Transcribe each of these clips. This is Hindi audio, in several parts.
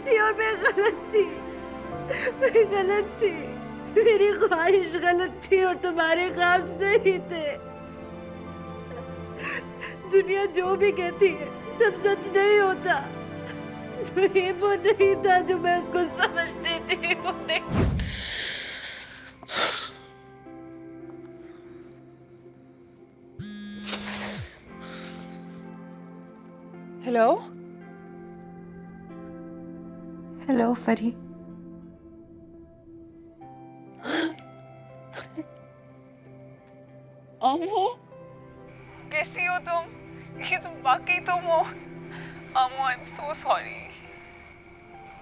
थी और मैं गलत थी। मैं गलत थी, मेरी ख्वाहिश गलत थी और तुम्हारे ख्वाब सही थे। दुनिया जो भी कहती है सब सच नहीं होता। ये वो नहीं था जो मैं उसको समझती थी, वो नहीं। हेलो हेलो फरी। आमो, कैसी हो तुम? ये तुम वाकई तुम हो? आमो, I am so sorry,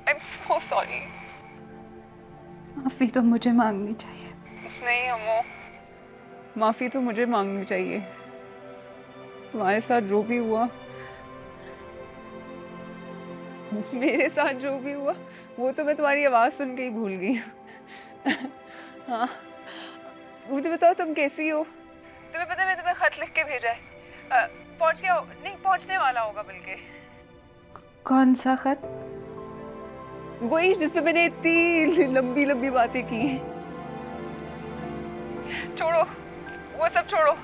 I am so sorry. माफी तो मुझे मांगनी चाहिए। नहीं आमो, माफी तो मुझे मांगनी चाहिए। तुम्हारे साथ जो भी हुआ, मेरे साथ जो भी हुआ, वो तो मैं तुम्हारी आवाज सुन के ही भूल गई। हाँ, मुझे बताओ तुम कैसी हो? तुम्हें पता है मैं तुम्हें खत लिख के भेजा है। पहुंच गया? नहीं, पहुंचने वाला होगा बल्कि। कौन सा खत? वही जिसपे मैंने इतनी लंबी लंबी बातें की। छोड़ो, वो सब छोड़ो।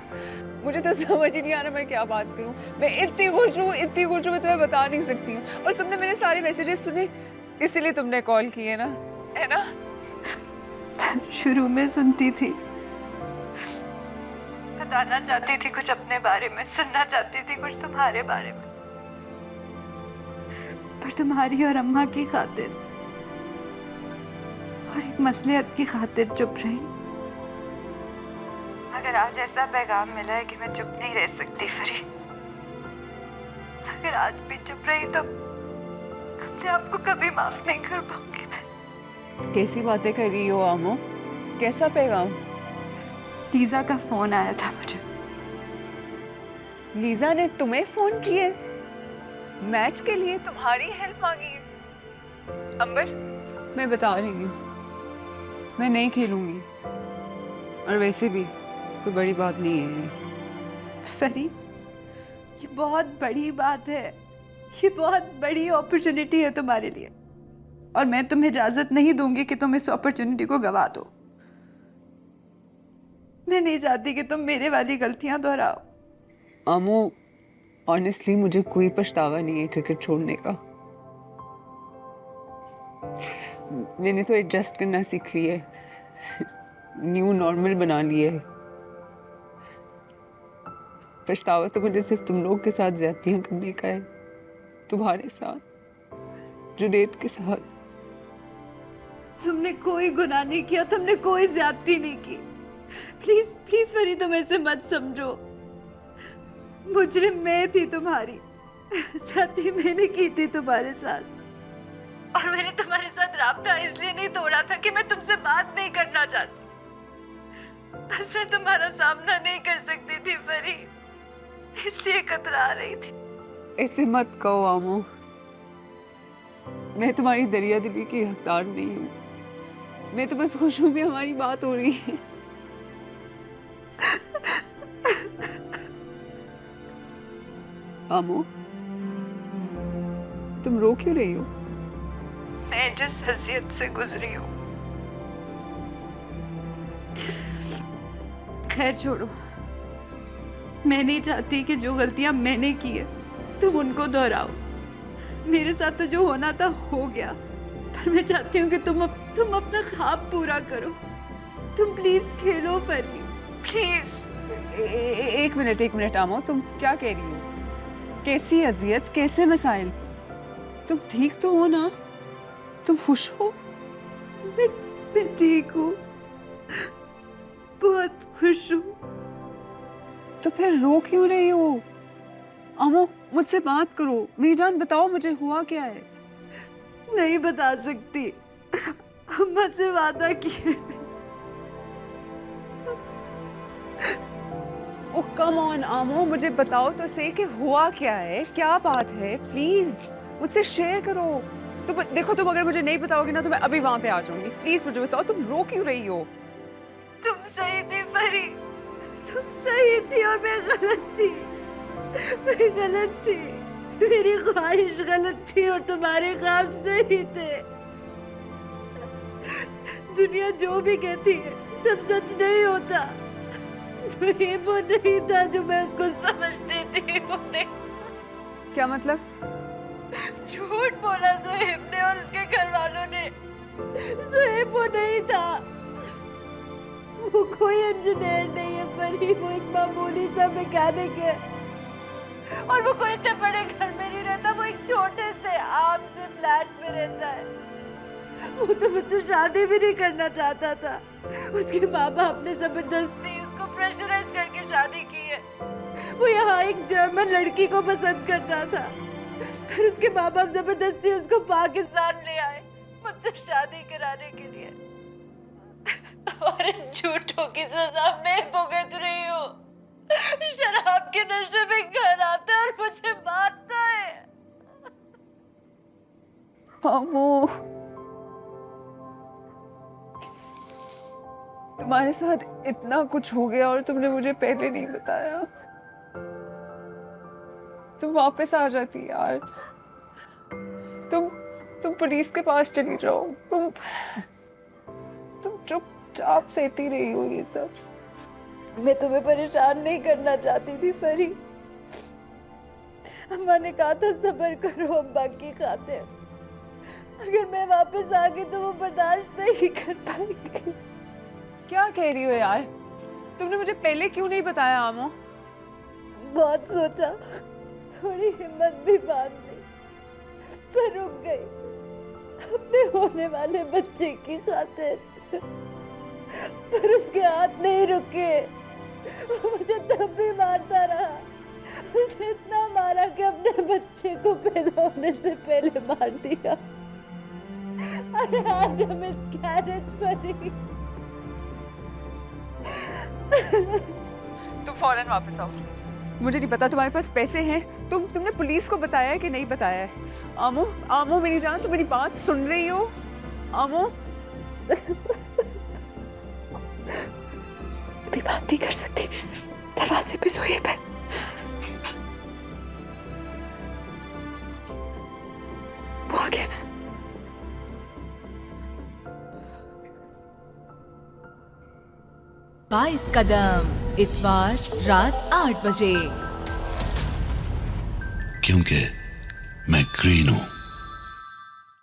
मुझे तो समझ ही नहीं आ रहा मैं क्या बात करूं। मैं इतनी खुश हूँ, इतनी खुश हूँ, मैं तुम्हें बता नहीं सकती हूँ। और तुमने मेरे सारे मैसेजेस सुने, इसीलिए तुमने कॉल की है ना, है ना? शुरू में सुनती थी, बताना चाहती थी कुछ अपने बारे में, सुनना चाहती थी कुछ तुम्हारे बारे में, पर तुम्हारी और अम्मा की खातिर और एक मसलियत की खातिर चुप रही। अगर आज ऐसा पैगाम मिला है कि मैं चुप नहीं रह सकती फरी, अगर आज भी चुप रही तो अपने आप को कभी माफ नहीं कर पाऊंगी मैं। कैसी बातें कर रही हो आमो? कैसा पैगाम? लीजा का फोन आया था मुझे। लीजा ने तुम्हें फोन किए? मैच के लिए तुम्हारी हेल्प मांगी है? अंबर, मैं बता रही हूँ, मैं नहीं खेलूंगी। और वैसे भी कोई बड़ी बात नहीं है ये। फरी, ये बहुत बड़ी बात है, ये बहुत बड़ी अपॉर्चुनिटी है तुम्हारे लिए, और मैं तुम्हें इजाजत नहीं दूंगी कि तुम इस अपॉर्चुनिटी को गवा दो। मैं नहीं चाहती कि तुम मेरे वाली गलतियां दोहराओ। आमो, ऑनेस्टली मुझे कोई पछतावा नहीं है क्रिकेट छोड़ने का। मैंने तो एडजस्ट करना सीख लिया है, न्यू नॉर्मल बना लिया है। पछतावा तो मुझे सिर्फ तुम लोग के साथ ज्यादतियां करने का है, तुम्हारे साथ, जुनैद के साथ। तुमने कोई गुनाह नहीं किया, तुमने कोई ज्यादती नहीं की। प्लीज प्लीज फरी, तुम ऐसे मत समझो। मुजरिम मैं थी तुम्हारी, ज्यादती मैंने की थी तुम्हारे साथ, और मैंने तुम्हारे साथ राब्ता इसलिए नहीं तोड़ा था कि मैं तुमसे बात नहीं करना चाहती, बस मैं तुम्हारा सामना नहीं कर सकती थी फरी, इसलिए कतरा रही थी। ऐसे मत कहो आमो, मैं तुम्हारी दरिया दिली की हकदार नहीं हूँ। मैं तो बस खुश हूँ कि हमारी बात हो रही है। आमो, तुम रो क्यों रही हो? मैं जिस हसीयत से गुजरी हूँ, खैर छोड़ो। मैं नहीं चाहती कि जो गलतियां मैंने की है तुम उनको दोहराओ। मेरे साथ तो जो होना था हो गया, पर मैं चाहती हूँ कि तुम अपना ख्वाब पूरा करो। तुम प्लीज खेलो फरी, प्लीज। एक मिनट आमो, तुम क्या कह रही हो? कैसी अजियत, कैसे मसाइल? तुम ठीक तो हो ना? तुम खुश हो? मैं ठीक हूँ, बहुत खुश हूँ। तो फिर रो क्यों रही हो? आमो, मुझसे बात करो। मेरी जान, बताओ मुझे हुआ क्या है? नहीं बता सकती, अम्मा से वादा किए। ओ कम ऑन आमो, मुझे बताओ तो सही कि हुआ क्या है, क्या बात है? प्लीज मुझसे शेयर करो। तुम देखो, तुम अगर मुझे नहीं बताओगे ना तो मैं अभी वहां पे आ जाऊंगी। प्लीज मुझे बताओ, तुम रो क्यों रही हो? तुम सही थी फरी, तुम सही थी और मैं गलत थी, मैं गलत थी। मेरी ख्वाहिश गलत थी और तुम्हारे ख्वाब सही थे। दुनिया जो भी कहती है सब सच नहीं होता। सुहेब वो नहीं था जो मैं उसको समझती थी, वो नहीं था। क्या मतलब? झूठ बोला सुहेब ने और उसके घर वालों ने। सुहेब वो नहीं था, वो कोई इंजीनियर नहीं है परी, वो एक मामूली सा मैकेनिक है और वो कोई इतने बड़े घर में नहीं रहता, वो एक छोटे से आम से फ्लैट में रहता है। वो तो मुझसे शादी भी नहीं करना चाहता था। उसके माँ बाप ने जबरदस्ती उसको प्रेशराइज करके शादी की है। वो यहाँ एक जर्मन लड़की को पसंद करता था, फिर उसके माँ बाप जबरदस्ती उसको पाकिस्तान ले आए मुझसे शादी कराने के लिए। और इन झूठों की सजा मैं भुगत रही हूँ। शराब के नशे में घर आता है और मुझे मारता है। आमो, तुम्हारे साथ इतना कुछ हो गया और तुमने मुझे पहले नहीं बताया। तुम वापस आ जाती यार। तुम पुलिस के पास चली जाओ। तुम चुपचाप सहती रही हो ये सब। मैं तुम्हें परेशान नहीं करना चाहती थी फरी। अम्मा ने कहा था सब्र करो, हम बाकी खाते हैं। अगर मैं वापस आ गई तो वो बर्दाश्त नहीं कर पाएंगे। क्या कह रही हो यार? तुमने मुझे पहले क्यों नहीं बताया आमो? बहुत सोचा, थोड़ी हिम्मत भी बांध ली, पर रुक गई अपने होने वाले बच्चे की खातिर। पर उसके हाथ नहीं रुके, वो मुझे तब भी मारता रहा। उसने इतना मारा कि अपने बच्चे को पैदा होने से पहले मार दिया। अरे आज हम इस गैरेज पर ही। तुम फौरन वापस आओ। मुझे नहीं पता तुम्हारे पास पैसे हैं। तुमने पुलिस को बताया है कि नहीं बताया है? आमो, आमो मेरी जान, तुम मेरी बात सुन रही हो? आमो, अभी बात नहीं कर सकती, दरवाजे पे सुहेब है। वो आ गया। 22 कदम इतवार रात 8 बजे। क्योंकि मैं ग्रीन हूं।